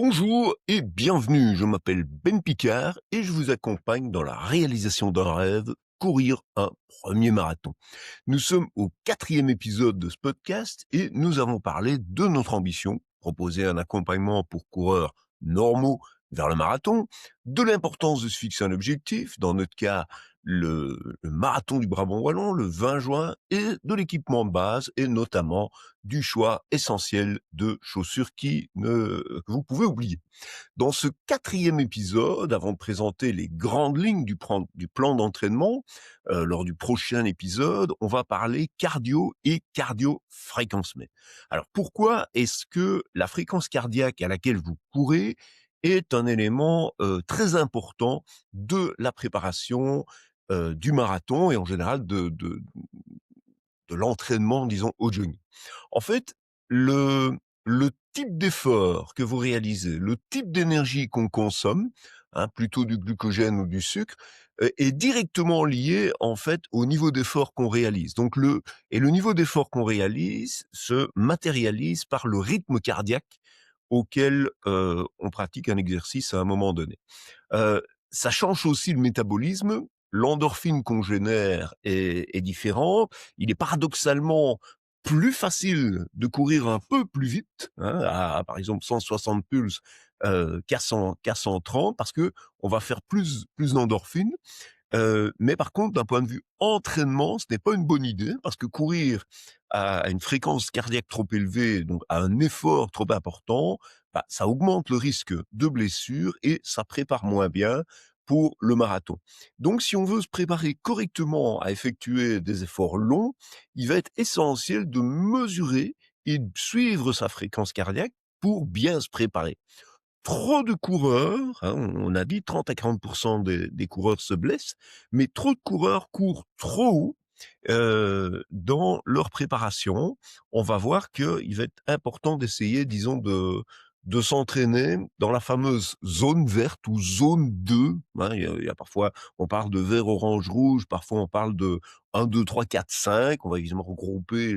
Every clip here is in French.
Bonjour et bienvenue, je m'appelle Ben Picard et je vous accompagne dans la réalisation d'un rêve, courir un premier marathon. Nous sommes au 4e épisode de ce podcast et nous avons parlé de notre ambition, proposer un accompagnement pour coureurs normaux vers le marathon, de l'importance de se fixer un objectif, dans notre cas le marathon du Brabant Wallon le 20 juin, et de l'équipement de base et notamment du choix essentiel de chaussures que vous pouvez oublier. Dans ce 4e épisode, avant de présenter les grandes lignes du plan d'entraînement, lors du prochain épisode, on va parler cardio et cardio-fréquence mètre. Alors pourquoi est-ce que la fréquence cardiaque à laquelle vous courez est un élément très important de la préparation du marathon et en général de l'entraînement, disons, au jogging? En fait, le le type d'effort que vous réalisez, le type d'énergie qu'on consomme, hein, plutôt du glucogène ou du sucre, est directement lié, en fait, au niveau d'effort qu'on réalise. Donc le niveau d'effort qu'on réalise se matérialise par le rythme cardiaque auquel, on pratique un exercice à un moment donné. Heu, Ça change aussi le métabolisme. L'endorphine qu'on génère est différente. Il est paradoxalement plus facile de courir un peu plus vite, hein, à par exemple 160 pulses, qu'à 130 parce que on va faire plus d'endorphine. Mais par contre, d'un point de vue entraînement, ce n'est pas une bonne idée parce que courir à une fréquence cardiaque trop élevée, donc à un effort trop important, bah, ça augmente le risque de blessure et ça prépare moins bien pour le marathon. Donc si on veut se préparer correctement à effectuer des efforts longs, il va être essentiel de mesurer et de suivre sa fréquence cardiaque pour bien se préparer. Trop de coureurs, hein, on a dit 30 à 40 des coureurs se blessent, mais trop de coureurs courent trop haut, dans leur préparation. On va voir qu'il va être important d'essayer, disons, de s'entraîner dans la fameuse zone verte ou zone 2, hein. Il y a parfois, on parle de vert, orange, rouge, parfois on parle de 1, 2, 3, 4, 5. On va évidemment regrouper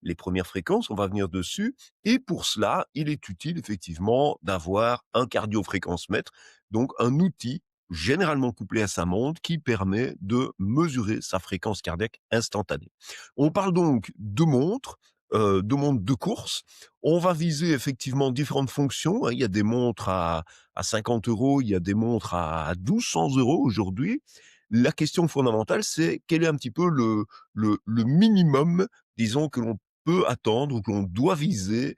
les premières fréquences, on va venir dessus. Et pour cela, il est utile effectivement d'avoir un cardio-fréquence-mètre, donc un outil généralement couplé à sa montre qui permet de mesurer sa fréquence cardiaque instantanée. On parle donc de montres de course. On va viser effectivement différentes fonctions, hein. Il y a des montres à 50 €, il y a des montres à 1 200 € aujourd'hui. La question fondamentale, c'est quel est un petit peu le minimum, disons, que l'on peut attendre ou que l'on doit viser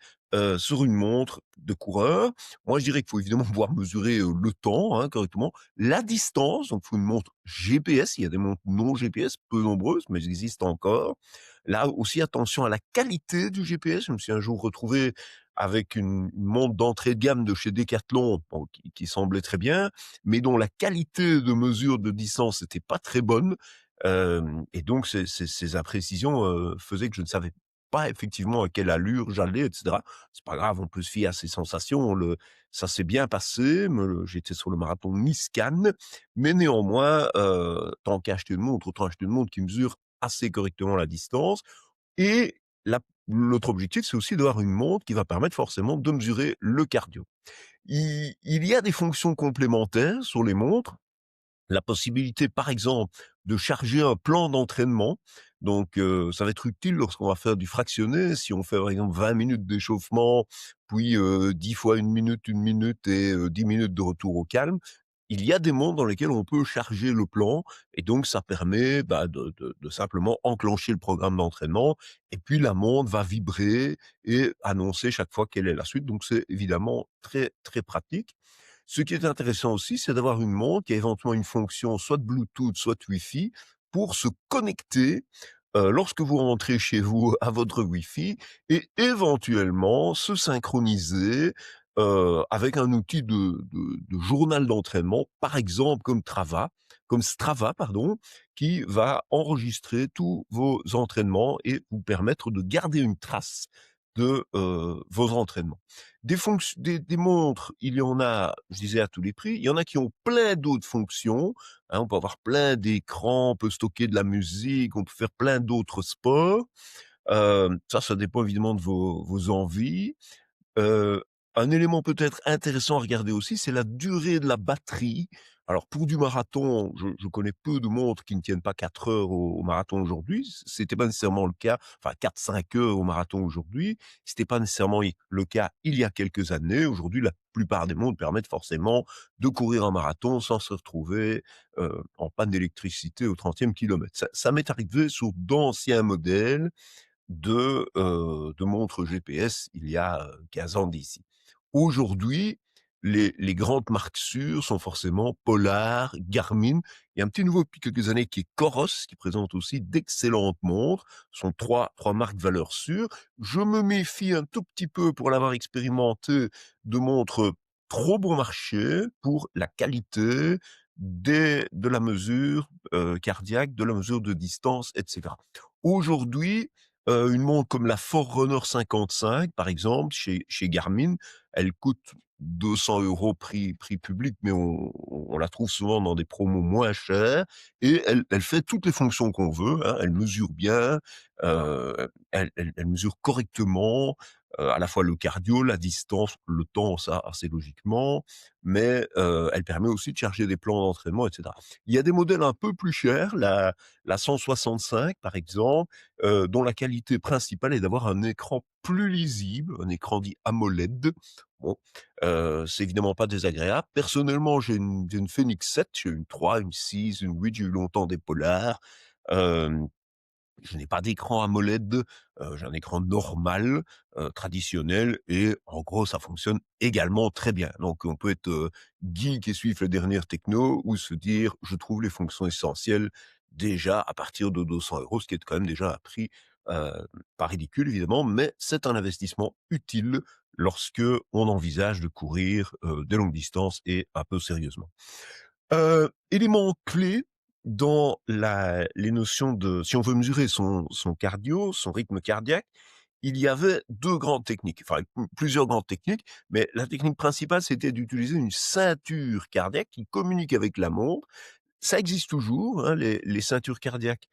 sur une montre de coureur. Moi, je dirais qu'il faut évidemment pouvoir mesurer le temps, hein, correctement, la distance, donc il faut une montre GPS. Il y a des montres non GPS, peu nombreuses, mais elles existent encore. Là aussi, attention à la qualité du GPS. Je me suis un jour retrouvé avec une montre d'entrée de gamme de chez Decathlon, bon, qui semblait très bien, mais dont la qualité de mesure de distance n'était pas très bonne. Et donc ces imprécisions faisaient que je ne savais pas effectivement à quelle allure j'allais, et cetera. C'est pas grave, on peut se fier à ses sensations. Ça s'est bien passé. J'étais sur le marathon de Nice-Cannes, mais néanmoins, tant qu'à acheter une montre, autant acheter une montre qui mesure assez correctement la distance. Et l'autre objectif, c'est aussi d'avoir une montre qui va permettre forcément de mesurer le cardio. Il y a des fonctions complémentaires sur les montres, la possibilité, par exemple, de charger un plan d'entraînement. Donc, ça va être utile lorsqu'on va faire du fractionné. Si on fait, par exemple, 20 minutes d'échauffement, puis 10 fois une minute et 10 minutes de retour au calme. Il y a des montres dans lesquelles on peut charger le plan et donc ça permet, bah, de simplement enclencher le programme d'entraînement et puis la montre va vibrer et annoncer chaque fois quelle est la suite. Donc c'est évidemment très, très pratique. Ce qui est intéressant aussi, c'est d'avoir une montre qui a éventuellement une fonction soit de Bluetooth, soit de Wi-Fi pour se connecter, lorsque vous rentrez chez vous à votre Wi-Fi et éventuellement se synchroniser, avec un outil de journal d'entraînement, par exemple comme Strava pardon, qui va enregistrer tous vos entraînements et vous permettre de garder une trace de, vos entraînements. Des montres, il y en a, je disais, à tous les prix. Il y en a qui ont plein d'autres fonctions, hein. On peut avoir plein d'écrans, on peut stocker de la musique, on peut faire plein d'autres sports. Ça dépend évidemment de vos envies. Heu, Un élément peut-être intéressant à regarder aussi, c'est la durée de la batterie. Alors pour du marathon, je connais peu de montres qui ne tiennent pas 4 heures au marathon aujourd'hui. C'était pas nécessairement le cas, enfin 4-5 heures au marathon aujourd'hui. C'était pas nécessairement le cas il y a quelques années. Aujourd'hui, la plupart des montres permettent forcément de courir un marathon sans se retrouver, en panne d'électricité au 30e kilomètre. Ça m'est arrivé sur d'anciens modèles de montres GPS il y a, 15 ans d'ici. Aujourd'hui, les grandes marques sûres sont forcément Polar, Garmin. Il y a un petit nouveau depuis quelques années qui est Coros, qui présente aussi d'excellentes montres. Ce sont trois marques valeurs sûres. Je me méfie un tout petit peu, pour l'avoir expérimenté, de montres trop bon marché pour la qualité de la mesure, cardiaque, de la mesure de distance et cetera. Aujourd'hui, une montre comme la Forerunner 55, par exemple, chez Garmin, elle coûte 200 € prix public, mais on la trouve souvent dans des promos moins chères et elle fait toutes les fonctions qu'on veut, hein. Elle mesure bien, elle mesure correctement, à la fois le cardio, la distance, le temps, ça assez logiquement, mais elle permet aussi de charger des plans d'entraînement et cetera. Il y a des modèles un peu plus chers, la 165 par exemple, dont la qualité principale est d'avoir un écran plus lisible, un écran dit AMOLED. Bon, c'est évidemment pas désagréable. Personnellement, j'ai une Fenix 7, j'ai une 3, une 6, une 8, j'ai eu longtemps des Polar. Hem Je n'ai pas d'écran AMOLED, j'ai un écran normal, traditionnel et en gros ça fonctionne également très bien. Donc on peut être, geek et suivre les dernières techno ou se dire: «Je trouve les fonctions essentielles déjà à partir de 200 €», ce qui est quand même déjà un prix, heu, pas ridicule évidemment, mais c'est un investissement utile lorsque on envisage de courir, des longues distances et un peu sérieusement. Élément clé dans les notions de si on veut mesurer son cardio, son rythme cardiaque, il y avait 2 grandes techniques, enfin, plusieurs grandes techniques, mais la technique principale, c'était d'utiliser une ceinture cardiaque qui communique avec la montre. Ça existe toujours, hein, les ceintures cardiaques,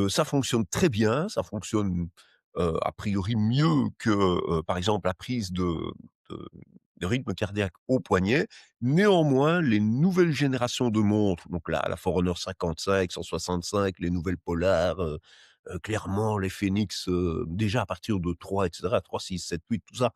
ça fonctionne très bien, ça fonctionne, a priori mieux que, par exemple la prise de de rythme cardiaque au poignet. Néanmoins, les nouvelles générations de montres, donc la Forerunner 55, 165, les nouvelles Polar, clairement les Fenix, déjà à partir de 3 et cetera, 3, 6, 7, 8, tout ça,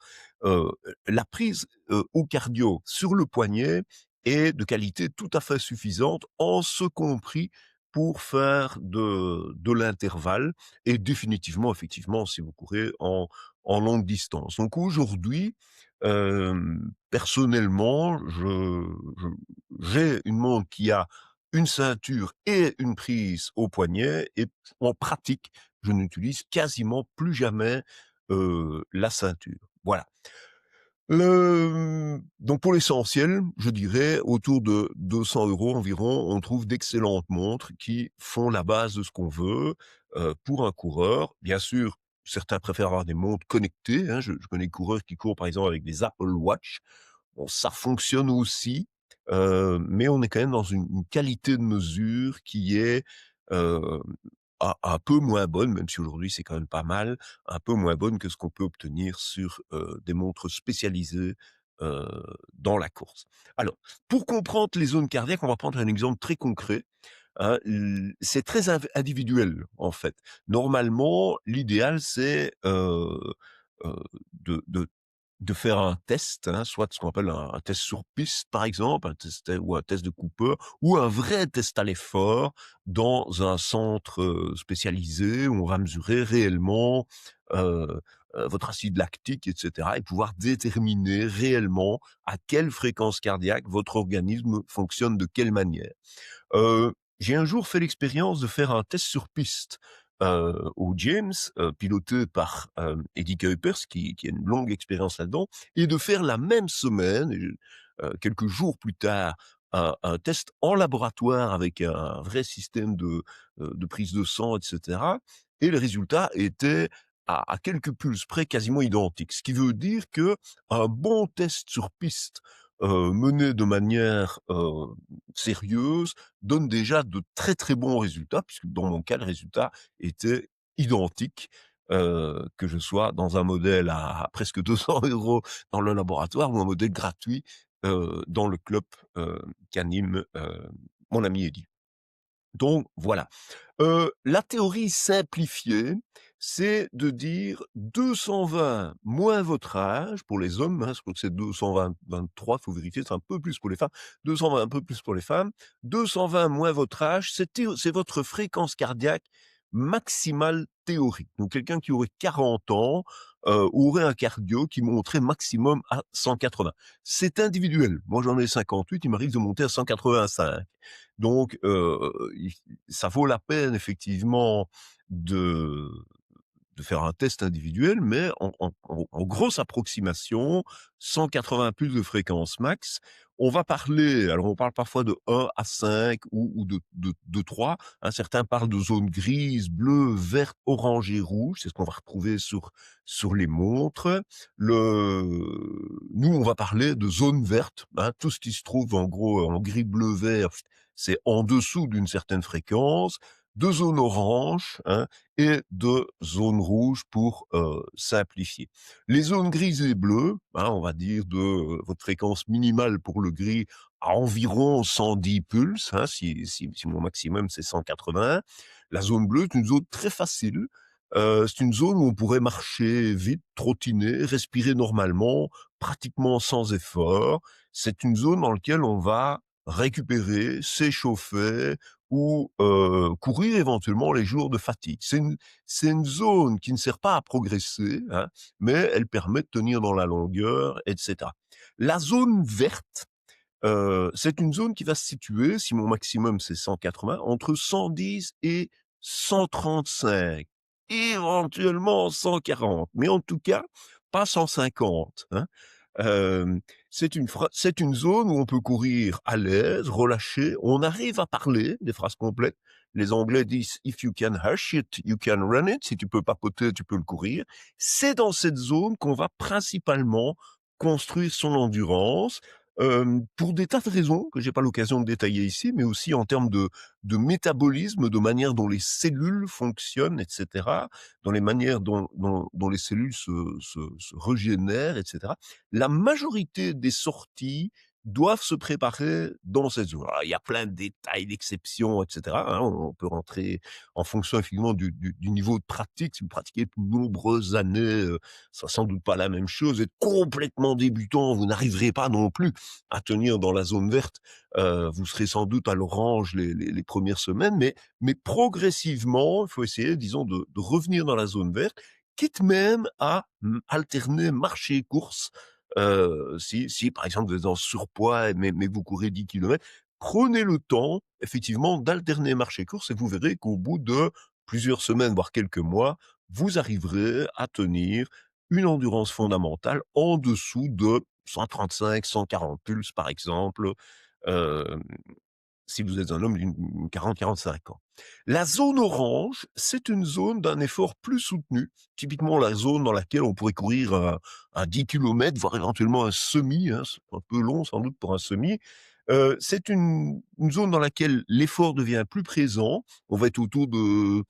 la prise, au cardio sur le poignet est de qualité tout à fait suffisante, en ce compris pour faire de l'intervalle et définitivement, effectivement, si vous courez en longue distance. Donc aujourd'hui, personnellement, je j'ai une montre qui a une ceinture et une prise au poignet et en pratique, je n'utilise quasiment plus jamais, la ceinture. Voilà. Donc pour l'essentiel, je dirais autour de 200 € environ, on trouve d'excellentes montres qui font la base de ce qu'on veut, pour un coureur. Bien sûr, certains préfèrent avoir des montres connectées, hein. Je connais des coureurs qui courent par exemple avec des Apple Watch. Bon, ça fonctionne aussi, mais on est quand même dans une qualité de mesure qui est, heu, un peu moins bonne, même si aujourd'hui c'est quand même pas mal, un peu moins bonne que ce qu'on peut obtenir sur, des montres spécialisées, heu, dans la course. Alors, pour comprendre les zones cardiaques, on va prendre un exemple très concret, hein. C'est très individuel, en fait. Normalement, l'idéal, c'est, heu, de faire un test, hein, soit ce qu'on appelle un test sur piste, par exemple, un test ou un test de Cooper ou un vrai test à l'effort dans un centre, spécialisé où on va mesurer réellement, heu votre acide lactique et cetera et pouvoir déterminer réellement à quelle fréquence cardiaque votre organisme fonctionne de quelle manière. J'ai un jour fait l'expérience de faire un test sur piste, au James, piloté par, Eddie Kuipers qui a une longue expérience là-dedans et de faire la même semaine, quelques jours plus tard, un test en laboratoire avec un vrai système de prise de sang et cetera et les résultats étaient à quelques pulses près quasiment identiques. Ce qui veut dire que un bon test sur piste, mené de manière, sérieuse, donne déjà de très, très bons résultats, puisque dans mon cas, le résultat était identique. que je sois dans un modèle à presque 200 € dans le laboratoire ou un modèle gratuit, dans le club, qu'anime, mon ami Eddy. Donc voilà. La théorie simplifiée, c'est de dire 220 moins votre âge pour les hommes, hein, je crois que c'est 223, faut vérifier, c'est un peu plus pour les femmes. 220 un peu plus pour les femmes. 220 moins votre âge, c'est votre fréquence cardiaque maximale théorique. Donc quelqu'un qui aurait 40 ans, aurait un cardio qui monterait maximum à 180. C'est individuel. Moi, j'en ai 58, il m'arrive de monter à 185. Donc, il ça vaut la peine effectivement de faire un test individuel, mais en grosse approximation, 180 pulses de fréquence max. On va parler, alors on parle parfois de 1 à 5 ou de 3, hein. Certains parlent de zones grises, bleues, vertes, orange et rouge. C'est ce qu'on va retrouver sur les montres. Nous, on va parler de zone verte, hein. Tout ce qui se trouve en gros en gris, bleu, vert, c'est en dessous d'une certaine fréquence. De zone orange, hein, et de zones rouges pour, simplifier. Les zones grises et bleues, hein, on va dire de, votre fréquence minimale pour le gris à environ 110 pulses, hein, si mon maximum c'est 180. La zone bleue est une zone très facile, c'est une zone où on pourrait marcher vite, trottiner, respirer normalement, pratiquement sans effort. C'est une zone dans laquelle on va récupérer, s'échauffer, ou courir éventuellement les jours de fatigue. C'est une zone qui ne sert pas à progresser, hein, mais elle permet de tenir dans la longueur, et cetera. La zone verte, c'est une zone qui va se situer, si mon maximum c'est 180, entre 110 et 135, éventuellement 140, mais en tout cas pas 150, hein. C'est une zone où on peut courir à l'aise, relâché, on arrive à parler des phrases complètes. Les Anglais disent: «If you can hush it, you can run it». Si tu peux papoter, tu peux le courir. C'est dans cette zone qu'on va principalement construire son endurance, pour des tas de raisons que j'ai pas l'occasion de détailler ici, mais aussi en termes de métabolisme, de manière dont les cellules fonctionnent, et cetera, dans les manières dont les cellules se régénèrent, et cetera. La majorité des sorties doivent se préparer dans cette zone. Alors, il y a plein de détails, d'exceptions, et cetera, hein. On peut rentrer en fonction effectivement du niveau de pratique. Si vous pratiquez de nombreuses années, ça sera sans doute pas la même chose. Être complètement débutant, vous n'arriverez pas non plus à tenir dans la zone verte. Vous serez sans doute à l'orange les premières semaines, mais progressivement, il faut essayer, disons, de revenir dans la zone verte, quitte même à alterner marché et course. Si par exemple vous êtes en surpoids, mais que vous courez 10 kilomètres, prenez le temps effectivement d'alterner marche et course et vous verrez qu'au bout de plusieurs semaines, voire quelques mois, vous arriverez à tenir une endurance fondamentale en dessous de 135-140 pulses par exemple, hem, si vous êtes un homme d'une 40-45 ans. La zone orange, c'est une zone d'un effort plus soutenu, typiquement la zone dans laquelle on pourrait courir un 10 kilomètres, voire éventuellement un semi, hein, c'est un peu long sans doute pour un semi. C'est une zone dans laquelle l'effort devient plus présent. On va être autour de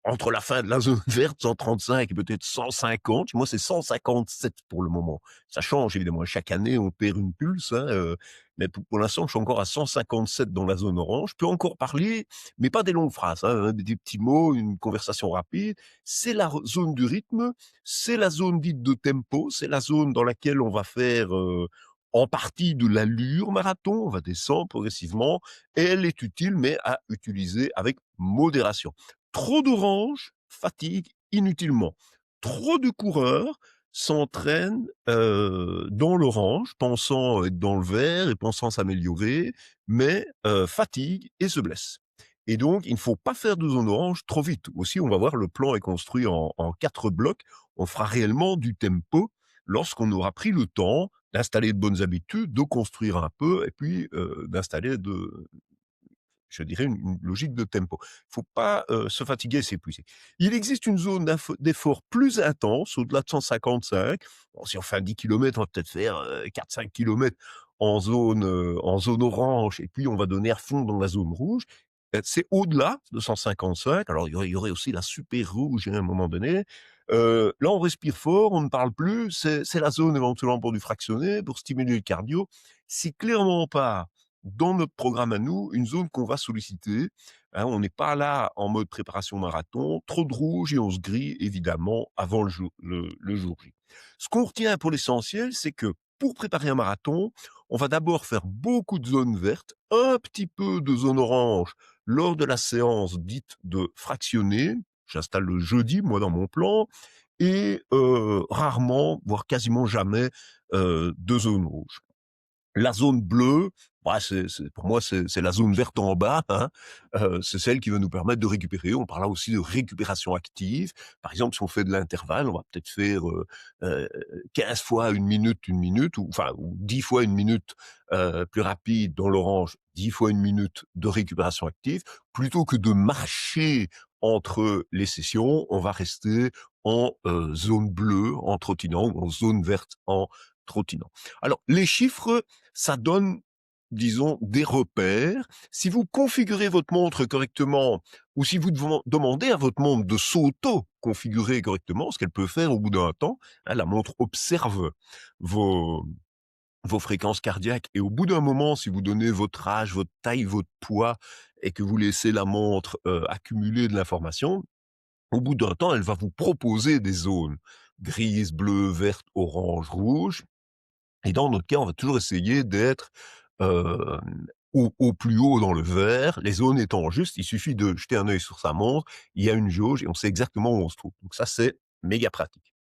entre la fin de la zone verte, 135 et peut-être 150. Moi, c'est 157 pour le moment. Ça change évidemment. Chaque année, on perd une pulse, hein, mais pour l'instant, je suis encore à 157 dans la zone orange. Je peux encore parler, mais pas des longues phrases, hein, des petits mots, une conversation rapide. C'est la zone du rythme, c'est la zone dite de tempo, c'est la zone dans laquelle on va faire en partie de l'allure marathon, on va descendre progressivement, et elle est utile, mais à utiliser avec modération. Trop d'orange fatigue inutilement. Trop de coureurs s'entraînent, dans l'orange, pensant être dans le vert et pensant s'améliorer, mais fatiguent et se blessent. Et donc, il ne faut pas faire de zone orange trop vite. Aussi, on va voir, le plan est construit en 4 blocs. On fera réellement du tempo lorsqu'on aura pris le temps d'installer de bonnes habitudes, de construire un peu et puis, d'installer je dirais une logique de tempo. Il faut pas, se fatiguer et s'épuiser. Il existe une zone d'effort plus intense, au-delà de 155. Bon, si on fait un 10 kilomètres, on va peut-être faire, 4-5 kilomètres en zone orange et puis on va donner à fond dans la zone rouge. C'est au-delà de 155. Alors il y aurait aussi la super rouge à un moment donné. Là, on respire fort, on ne parle plus, c'est la zone éventuellement pour du fractionné, pour stimuler le cardio. C'est clairement pas, dans notre programme à nous, une zone qu'on va solliciter, hein. On n'est pas là en mode préparation marathon, trop de rouge et on se grille évidemment avant le jour J. Ce qu'on retient pour l'essentiel, c'est que pour préparer un marathon, on va d'abord faire beaucoup de zones vertes, un petit peu de zone orange lors de la séance dite de fractionner. J'installe le jeudi, moi, dans mon plan, et rarement, voire quasiment jamais, de zone rouge. La zone bleue, bah, c'est pour moi, c'est la zone verte en bas, hein. C'est celle qui va nous permettre de récupérer. On parle là aussi de récupération active. Par exemple, si on fait de l'intervalle, on va peut-être faire, heu, 15 fois une minute ou 10 fois une minute, plus rapide dans l'orange, 10 fois une minute de récupération active. Plutôt que de marcher entre les sessions, on va rester en, zone bleue en trottinant ou en zone verte en trottinant. Alors les chiffres, ça donne, disons, des repères. Si vous configurez votre montre correctement ou si vous demandez à votre montre de s'auto-configurer correctement, ce qu'elle peut faire au bout d'un temps, hein, la montre observe vos, vos fréquences cardiaques et au bout d'un moment, si vous donnez votre âge, votre taille, votre poids et que vous laissez la montre accumuler de l'information, au bout d'un temps, elle va vous proposer des zones grises, bleues, vertes, orange, rouge. Et dans notre cas, on va toujours essayer d'être, au plus haut dans le vert, les zones étant justes. Il suffit de jeter un œil sur sa montre, il y a une jauge et on sait exactement où on se trouve. Donc ça, c'est méga pratique.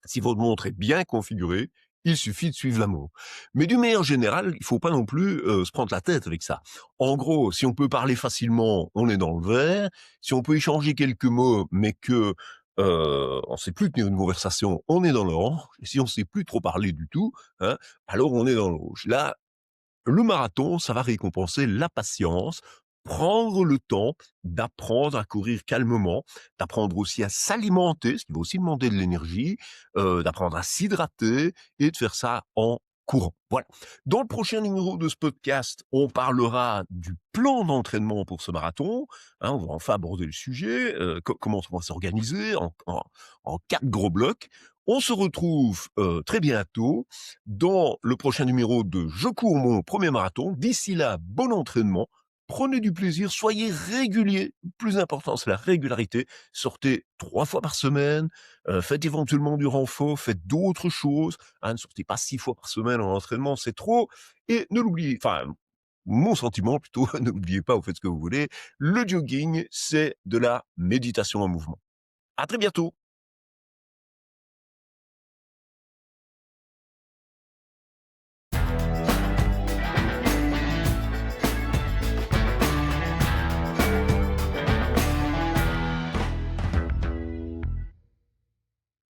Si votre montre est bien configurée, il suffit de suivre la montre. Mais d'une manière générale, il faut pas non plus, se prendre la tête avec ça. En gros, si on peut parler facilement, on est dans le vert. Si on peut échanger quelques mots, mais que, on sait plus tenir une conversation, on est dans l'orange. Et si on sait plus trop parler du tout, hein, alors on est dans le rouge. Là, le marathon, ça va récompenser la patience, prendre le temps d'apprendre à courir calmement, d'apprendre aussi à s'alimenter, ce qui va aussi demander de l'énergie, d'apprendre à s'hydrater et de faire ça en courant. Voilà. Dans le prochain numéro de ce podcast, on parlera du plan d'entraînement pour ce marathon, hein, on va enfin aborder le sujet, comment on va s'organiser en 4 gros blocs. On se retrouve, très bientôt dans le prochain numéro de Je cours mon premier marathon. D'ici là, bon entraînement, prenez du plaisir, soyez réguliers. Le plus important, c'est la régularité. Sortez 3 fois par semaine, faites éventuellement du renfort, faites d'autres choses, hein, ne sortez pas 6 fois par semaine en entraînement, c'est trop. Et ne l'oubliez, enfin, mon sentiment plutôt, ne l'oubliez pas, vous faites ce que vous voulez, le jogging, c'est de la méditation en mouvement. À très bientôt.